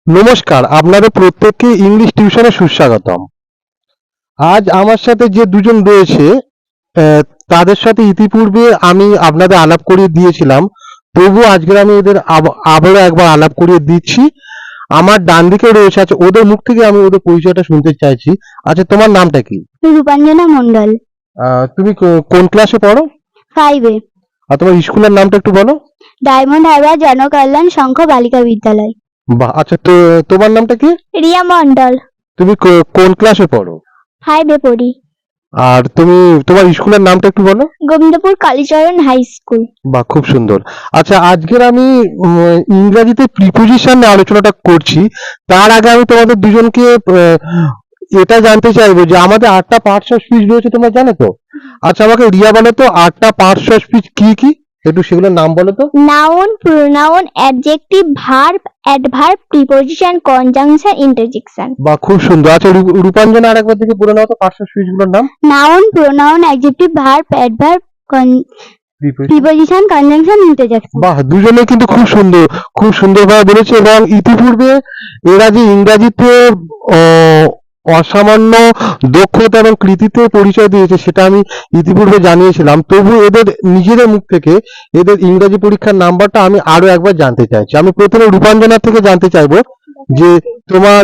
নমস্কার, আপনাদের প্রত্যেককে ইংলিশ টিউশনে সুস্বাগতম। আজ আমার সাথে যে দুজন রয়েছে আহ, তাদের সাথে ইতিপূর্বে আমি আপনাদের আলাপ করিয়ে দিয়েছিলাম, তবু আজকে আমি এদের আবারও একবার আলাপ করিয়ে দিচ্ছি। আমার ডান দিকে রয়েছে, আচ্ছা ওদের মুখ থেকে আমি ওদের পরিচয়টা শুনতে চাইছি। আচ্ছা, তোমার নামটা কি? রূপাঞ্জনা মন্ডল। তুমি কোন ক্লাসে পড়ো? 5-এ। আর তোমার স্কুলের নামটা একটু বলো। ডায়মন্ড হারবার জনকল্যাণ সংঘ বালিকা বিদ্যালয়। বাহ, আচ্ছা তো তোমার নামটা কি? রিয়া মন্ডল। তুমি কোন ক্লাসে পড়ো? 5-এ পড়ি। আর তুমি তোমার স্কুলের নামটা একটু বলো। Gobindapur Kalicharan high school. বাহ, খুব সুন্দর। আচ্ছা, আজকের আমি ইংরাজিতে প্রিপোজিশন নিয়ে আলোচনাটা করছি। তার আগে আমি তোমাদের দুজনকে এটা জানতে চাইবো যে আমাদের 8টা পার্টস অফ স্পিচ রয়েছে, তোমরা জানো তো? আচ্ছা, আমাকে রিয়া বলো তো 8টা পার্টস অফ স্পিচ কি কি, একটু সেগুলোর নাম বলো তো। Noun, pronoun, adjective, verb, adverb, preposition, conjunction, interjection. বাহ, খুব সুন্দর। আচ্ছা, রূপাঞ্জনা আরেকবার থেকে বলে নাও তো পার্টস অফ স্পিচ গুলোর নাম। Noun, pronoun, adjective, verb, adverb, preposition, conjunction, interjection. বাহ, দুজনে কিন্তু খুব সুন্দরভাবে বলেছে। এবং ইতিপূর্বে এরা যে ইংরাজিতে অসামান্য দক্ষতা এবং কৃতিত্বের পরিচয় দিয়েছে সেটা আমি ইতিপূর্বে জানিয়েছিলাম, তবু এদের নিজেদের মুখ থেকে এদের ইংরাজি পরীক্ষার নাম্বারটা আমি আরো একবার জানতে চাইছি। আমি প্রথমে রূপাঞ্জনার থেকে জানতে চাইবো যে তোমার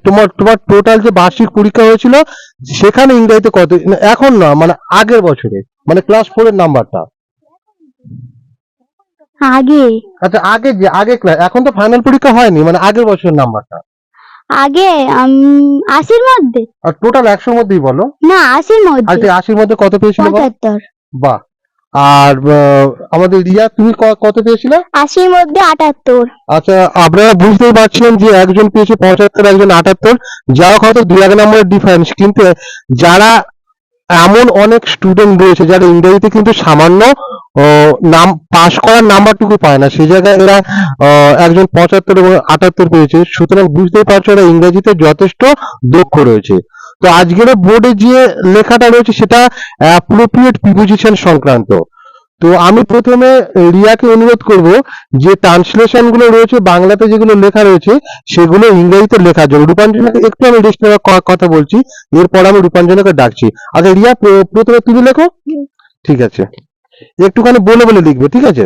তোমার টোটাল যে বার্ষিক পরীক্ষা হয়েছিল সেখানে ইংরাজিতে কত, এখন না মানে আগের বছরে, মানে ক্লাস 4 এর নাম্বারটা। আগে আচ্ছা, আগে ক্লাস, এখন তো ফাইনাল পরীক্ষা হয়নি, মানে আগের বছরের নাম্বারটা। আগে 80-র মধ্যে। আর টোটাল 100-র মধ্যেই বলো। না, 80-র আর মধ্যে। 80-র মধ্যে কত পেয়েছিল বলো? 75। বাহ। আর আমাদের রিয়া, তুমি কত পেয়েছিলে? 80-র মধ্যে 78। আচ্ছা, আপনারা বুঝতেই পারছেন যে একজন পেয়েছে 75, একজন 78। যা হোক, হয়তো 2-1 নম্বরের ডিফারেন্স, কিন্তু যারা এমন অনেক স্টুডেন্ট রয়েছে যারা ইংরেজিতে কিন্তু সামান্য নাম পাস করার নাম্বারটুকু পায় না, সেই জায়গায় এরা একজন 75 এবং 78 পেয়েছে। সুতরাং বুঝতেই পারছো এরা ইংরেজিতে যথেষ্ট দক্ষ রয়েছে। তো আজকের বোর্ডে যে লেখাটা রয়েছে সেটা অ্যাপ্রোপ্রিয়েট প্রিপোজিশন সংক্রান্ত। তো আমি প্রথমে রিয়াকে অনুরোধ করব যে ট্রান্সলেশন গুলো রয়েছে বাংলাতে যেগুলো লেখা রয়েছে সেগুলো ইংরেজিতে লেখার জন্য। রূপাঞ্জনাকে একটু আমি রেস্ট নেওয়ার কথা বলছি, এরপর আমি রূপাঞ্জনাকে ডাকছি। আচ্ছা রিয়া, প্রথমে তুমি লেখো। ঠিক আছে, একটুখানি বলে বলে লিখবে, ঠিক আছে?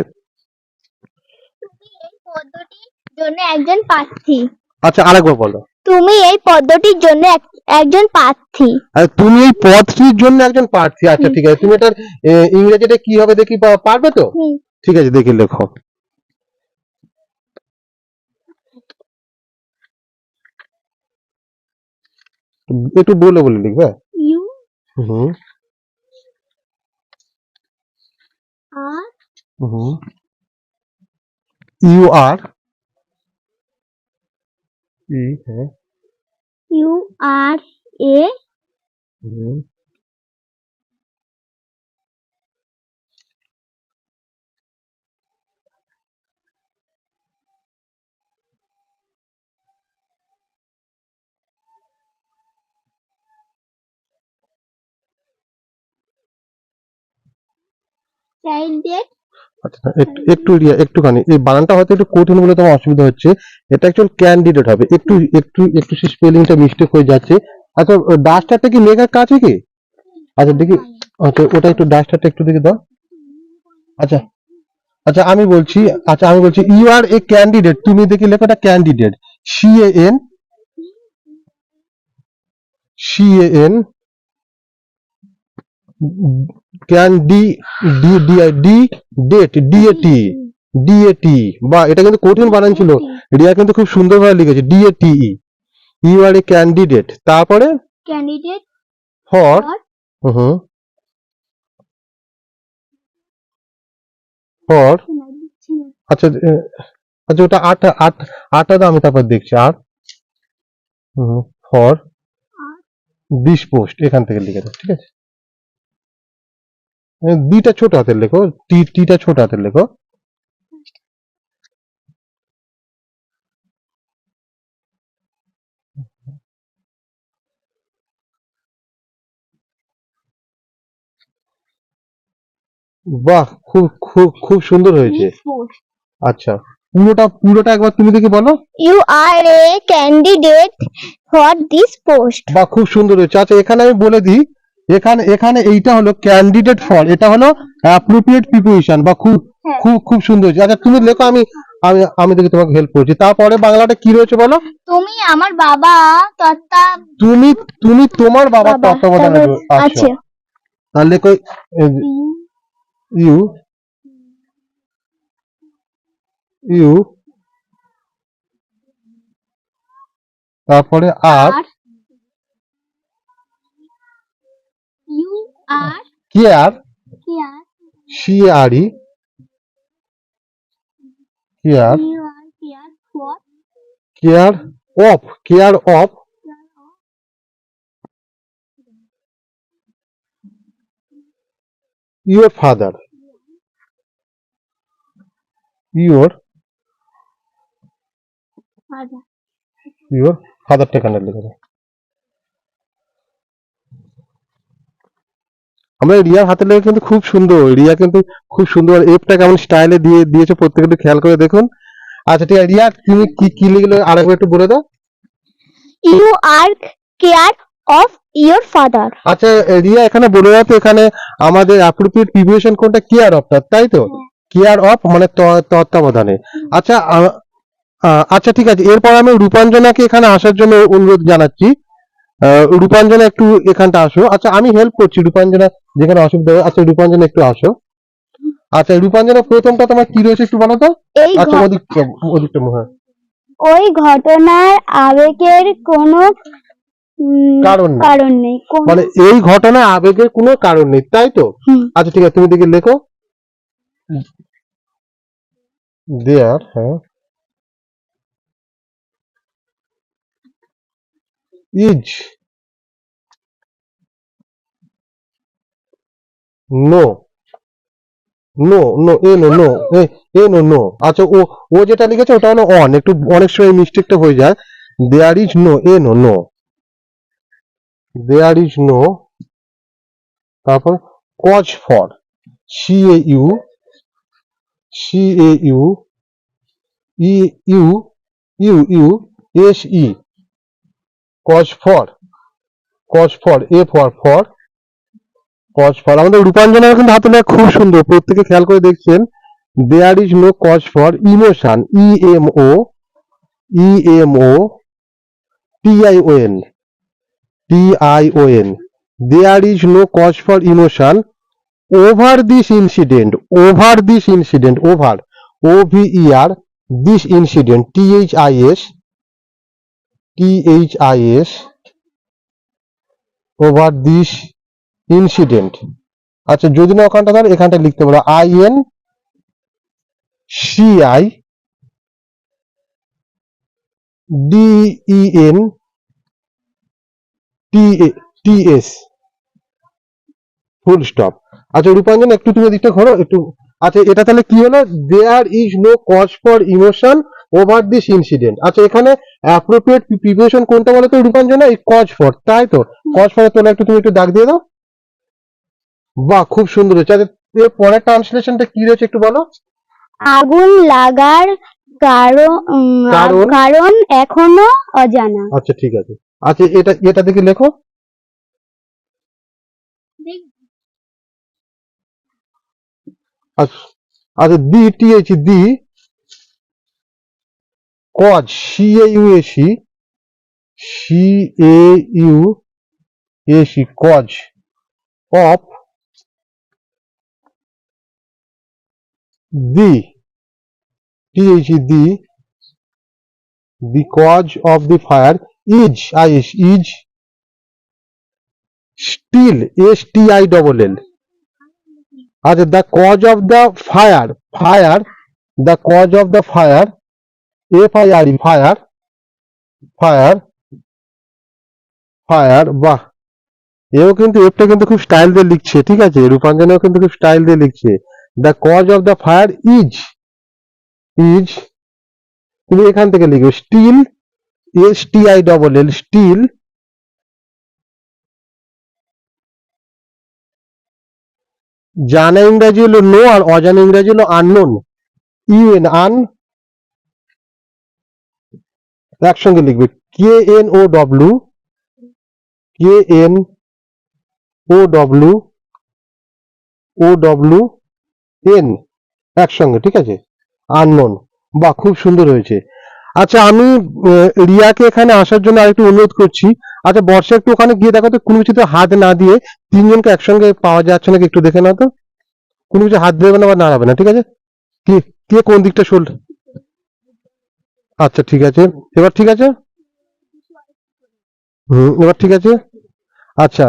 তুমি এই পদ্ধতির জন্য একজন প্রার্থী। আচ্ছা, আরেকবার বলো। তুমি এই পদ্ধতির জন্য একজন প্রার্থী। তুমি এই পদটির জন্য একজন প্রার্থী। আচ্ছা ঠিক আছে, তুমি এটার ইংরেজিটা কি হবে দেখি, পারবে তো? ঠিক আছে, দেখি লেখো। একটু বলে বলে লিখবে। You hmm R hmm you আর হ্যাঁ। ইউ আর এ হুম। চাইল্ডের। আচ্ছা, একটু রিয়া, একটুখানি এই বানানটা হয়তো একটু কঠিন বলে তোমার অসুবিধা হচ্ছে। এটা অ্যাকচুয়াল ক্যান্ডিডেট হবে, একটু একটু একটু স্পেলিংটা মিস্টেক হয়ে যাচ্ছে। আচ্ছা, ডাস্টারটা কি মেঘার কাছে কি? আচ্ছা দেখি। আচ্ছা, ওটা একটু ডাস্টারটা একটু দেখে দাও। আচ্ছা আচ্ছা, আমি বলছি ইউ আর এ ক্যান্ডিডেট, তুমি দেখি লেখাটা candidate, CAN, CAN, can d d d d date DAT, DAT। বা এটা কিন্তু কঠিন বানান ছিল, রিয়া কিন্তু খুব সুন্দরভাবে লিখেছে DATE। You are a candidate, তারপরে ক্যান্ডিডেট ফর। হুম। ফর। আচ্ছা আচ্ছা, ওটা আটটা দাও, আমি তারপর দেখছি। আর ফর দিস পোস্ট, এখান থেকে লিখে দাও, ঠিক আছে? ডিটা ছোট হাতের লেখো, টিটা ছোট হাতের লেখো। বাহ, খুব খুব খুব সুন্দর হয়েছে। আচ্ছা, পুরোটা একবার তুমি দেখি বলো। You are a candidate for this post. বা খুব সুন্দর হয়েছে। আচ্ছা এখানে আমি বলে দিই, এখানে এখানে এইটা হলো ক্যান্ডিডেট ফর, এটা হলো অ্যাপ্রোপ্রিয়েট প্রিপোজিশন, বা খুব হ্যাঁ। খুব খুব সুন্দর হয়েছে। আচ্ছা তুমি লেখো, আমি আমি আমি দেখি তোমাকে হেল্প করছি। তারপরে বাংলাটা কি রয়েছে বলো। তুমি আমার বাবা তত্ত্বা তুমি তুমি তোমার বাবার বাবা, তত্ত্বাবধানে তারপর আছো। আছে তাহলে লেখো ইউ ইউ তারপরে আর you are care, here CRE care, you are here for care of your father, your father. ফাদারটা এখানে লিখে দাও। আমরা রিয়ার হাতে লেগে কিন্তু খুব সুন্দর, রিয়া কিন্তু খুব সুন্দর এফটা কেমন স্টাইলে দিয়েছে প্রত্যেকে একটু খেয়াল করে দেখুন। আচ্ছা ঠিক আছে রিয়া, তুমি কি কি লিখলে আরেকবার একটু বলে দাও। You are care of your father. আচ্ছা রিয়া এখানে বলে দাও তো, এখানে আমাদের অ্যাপ্রোপ্রিয়েট প্রিপোজিশন কোনটা, কেয়ার অফটা, তাই তো? কেয়ার অফ মানে তত্ত্বাবধানে। আচ্ছা আচ্ছা ঠিক আছে, এরপর আমি রূপাঞ্জনাকে এখানে আসার জন্য অনুরোধ জানাচ্ছি। রূপাঞ্জনা একটু এখানটা আসো। আচ্ছা আমি হেল্প করছি রূপাঞ্জনা, যেখানে অসুবিধা হয়। আচ্ছা রূপাঞ্জনা একটু আসো। আচ্ছা রূপাঞ্জনা প্রথমটা তোমার কি রয়েছে একটু বলো তো। এই আচ্ছা ঘ- ওদিকটা হ্যাঁ। ওই ঘটনার আবেগের কোনো কারণ নেই। কারণ নেই কোনো মানে এই ঘটনায় আবেগের কোনো কারণ নেই, তাই তো? হুম। আচ্ছা ঠিক আছে, তুমি দেখে লেখো দেয়ার, হ্যাঁ, is no no no A no no A no no. আচ্ছা ও যেটা লিখেছে ওটা হলো অন, একটু অনেক সময় মিস্টেকটা হয়ে যায়। There is no A no no, there is no, তারপর cause for, C A U E U U S E, cause for A for cause for. আমাদের রূপাঞ্জনা কিন্তু হাতে লেখা খুব সুন্দর, প্রত্যেকে খেয়াল করে দেখছেন। There is no cause for emotion, E M O T I O N, there is no cause for emotion over this incident, over OVER this incident, THIS over this incident. আচ্ছা যদি না ওখানটা ধর, এখানটা লিখতে পারো INCIDENTS ফুল স্টপ। আচ্ছা রূপাঞ্জন একটু তুমি দিকটা ঘোরো একটু। আচ্ছা এটা তাহলে কি হলো, there is no cause for emotion over this incident. আচ্ছা এখানে অ্যাপ্রোপ্রিয়েট প্রিপোজিশন কোনটা বলো তো রূপাঞ্জনা, এই কজ ফর, তাই তো? কজ ফর তোলা একটু তুমি একটু দাগ দিয়ে দাও। বাহ খুব সুন্দর হয়েছে। আচ্ছা এর পরের ট্রান্সলেশনটা কি রয়েছে একটু বলো। আগুন লাগার কারণ এখনো অজানা। আচ্ছা ঠিক আছে। আচ্ছা এটা দেখে লেখো। আচ্ছা আচ্ছা the cause, CAUSE cause of the, the cause of the fire is still, STILL. আচ্ছা the cause of the fire, the cause of the fire, FIRE, fire. বাহ এও কিন্তু এফটা কিন্তু খুব স্টাইল দিয়ে লিখছে, ঠিক আছে? রূপাঞ্জনেও কিন্তু খুব স্টাইল দিয়ে লিখছে। The cause of the fire is, তুমি এখান থেকে লিখবে স্টিল, STILL, স্টিল। জানা ইংরাজি হলো নো, আর অজানা ইংরাজি হলো আননোন, UN, একসঙ্গে লিখবে KNOW KNOWN একসঙ্গে, ঠিক আছে, আননোন। বাহ, খুব সুন্দর হয়েছে। আচ্ছা, আমি রিয়াকে এখানে আসার জন্য আরেকটু অনুরোধ করছি। আচ্ছা বর্ষা, একটু ওখানে গিয়ে দেখো তো কোনো কিছুতে হাত না দিয়ে তিনজনকে একসঙ্গে পাওয়া যাচ্ছে নাকি, একটু দেখে নাও তো। কোনো কিছু হাত দেবে না বা নাড়াবে না, ঠিক আছে? কে কে কোন দিকটা শোল? আচ্ছা ঠিক আছে, এবার ঠিক আছে। এবার ঠিক আছে। আচ্ছা,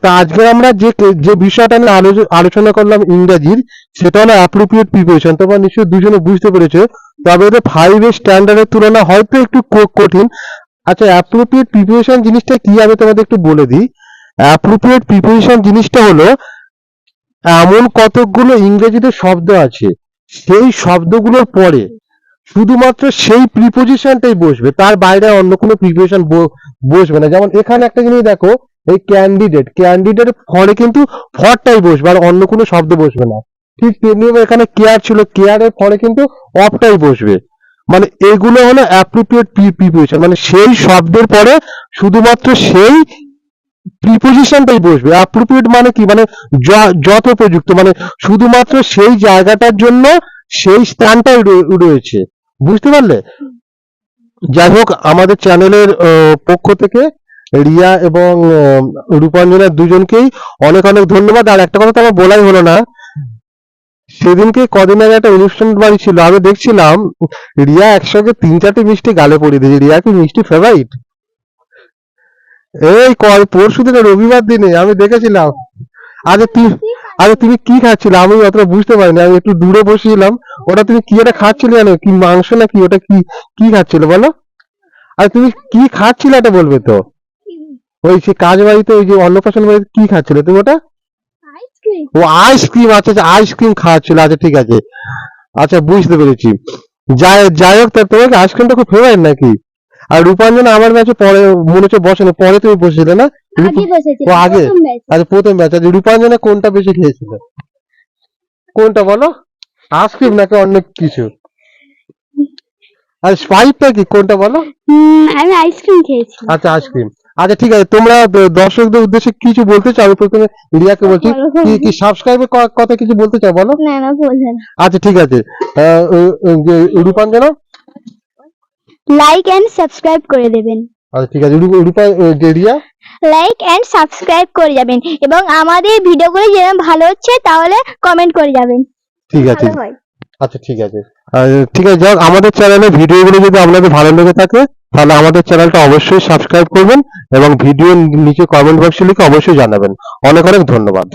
তা আজকে আমরা যে যে বিষয়টা নিয়ে আলোচনা করলাম ইংরেজির, সেটা হলো অ্যাপ্রোপ্রিয়েট প্রিপারেশন। তোমরা নিশ্চয়ই দুজনে বুঝতে পেরেছো, তবে এটা 5 এর স্ট্যান্ডার্ডের তুলনায় হয়তো একটু কঠিন। আচ্ছা, অ্যাপ্রোপ্রিয়েট প্রিপারেশন জিনিসটা কি আমি তোমাদের একটু বলে দিই। অ্যাপ্রোপ্রিয়েট প্রিপারেশন জিনিসটা হলো এমন কতকগুলো ইংরেজিতে শব্দ আছে, সেই শব্দগুলোর পরে শুধুমাত্র সেই প্রিপোজিশনটাই বসবে, তার বাইরে অন্য কোনো প্রিপোজিশন বসবে না। যেমন এখানে একটা জিনিস দেখো, এই ক্যান্ডিডেট ফরে কিন্তু ফরটাই বসবে, আর অন্য কোনো শব্দ বসবে না। ঠিক তেমনি এখানে কেয়ার ছিল, কেয়ারের ফরে কিন্তু অফটাই বসবে। মানে এগুলো হলো অ্যাপ্রোপ্রিয়েট প্রিপোজিশন, মানে সেই শব্দের পরে শুধুমাত্র সেই প্রিপোজিশনটাই বসবে। অ্যাপ্রোপ্রিয়েট মানে কি, মানে যথোপযুক্ত, মানে শুধুমাত্র সেই জায়গাটার জন্য সেই স্থানটাই রয়েছে। বুঝতে পারলে? যাই হোক, আমাদের চ্যানেলের পক্ষ থেকে রিয়া এবং রূপাঞ্জনা দুজনকেই অনেক অনেক ধন্যবাদ। আর একটা কথা তো আমার বলাই হলো না, সেদিনকে কদিন আগে একটা অনুষ্ঠান বাড়ি ছিল, আমি দেখছিলাম রিয়া একসঙ্গে 3-4টে মিষ্টি গালে পরিয়ে দিয়েছে। রিয়া কি মিষ্টি ফেভারিট? এই পরশু দিনে রবিবার দিনে আমি দেখেছিলাম। আরে তুমি কি খাচ্ছিলে? আমি অতটা বুঝতে পারিনি, আমি একটু দূরে বসেছিলাম। ওটা তুমি কি একটা খাচ্ছিলে জানো? কি মাংস নাকি ওটা? কি কি খাচ্ছিলে বলো? আর তুমি কি খাচ্ছিলে এটা বলবে তো? ওই যে কাজ বাড়িতে, ওই যে অন্নপ্রাশন বাড়িতে কি খাচ্ছিলে তুমি ওটা? ও আইসক্রিম। আচ্ছা আচ্ছা, আইসক্রিম খাওয়াচ্ছিল। আচ্ছা ঠিক আছে, আচ্ছা বুঝতে পেরেছি। যাই হোক, তা তোমার আইসক্রিমটা খুব ফেভারিট নাকি? আর রূপাঞ্জনা আমার ম্যাচে পরে মনে হচ্ছে বসে, পরে তুমি বসেছিলে না? ও আগে? আচ্ছা প্রথম ব্যাচ। আচ্ছা, রূপাঞ্জনা কোনটা বেশি খেয়েছিল? কোনটা বলো? আইসক্রিম নাকি অন্য কিছু? আর স্প্রাইটটা কি, কোনটা বলো? আমি আইসক্রিম খেয়েছি। আচ্ছা আইসক্রিম। আচ্ছা ঠিক আছে, তোমরা দর্শকদের উদ্দেশ্যে কিছু বলতে চাও? আমি প্রথমে রিয়াকে বলছি, কি কি সাবস্ক্রাইবের কথা কিছু বলতে চাও বলো? না না, বললেন। আচ্ছা ঠিক আছে, রূপাঞ্জনা? লাইক এন্ড সাবস্ক্রাইব করে দেবেন। আচ্ছা ঠিক আছে, রিয়া? লাইক এন্ড সাবস্ক্রাইব করে যাবেন, এবং আমাদের ভিডিওগুলো যেরকম ভালো হচ্ছে তাহলে কমেন্ট করে যাবেন। ঠিক আছে। ভালো হয়। আচ্ছা ঠিক আছে, ঠিক আছে। যাক, আমাদের চ্যানেলে ভিডিওগুলো যদি আপনাদের ভালো লেগে থাকে, তাহলে আমাদের চ্যানেলটা অবশ্যই সাবস্ক্রাইব করবেন এবং ভিডিও নিচে কমেন্ট বক্সে লিখে অবশ্যই জানাবেন। অনেক অনেক ধন্যবাদ।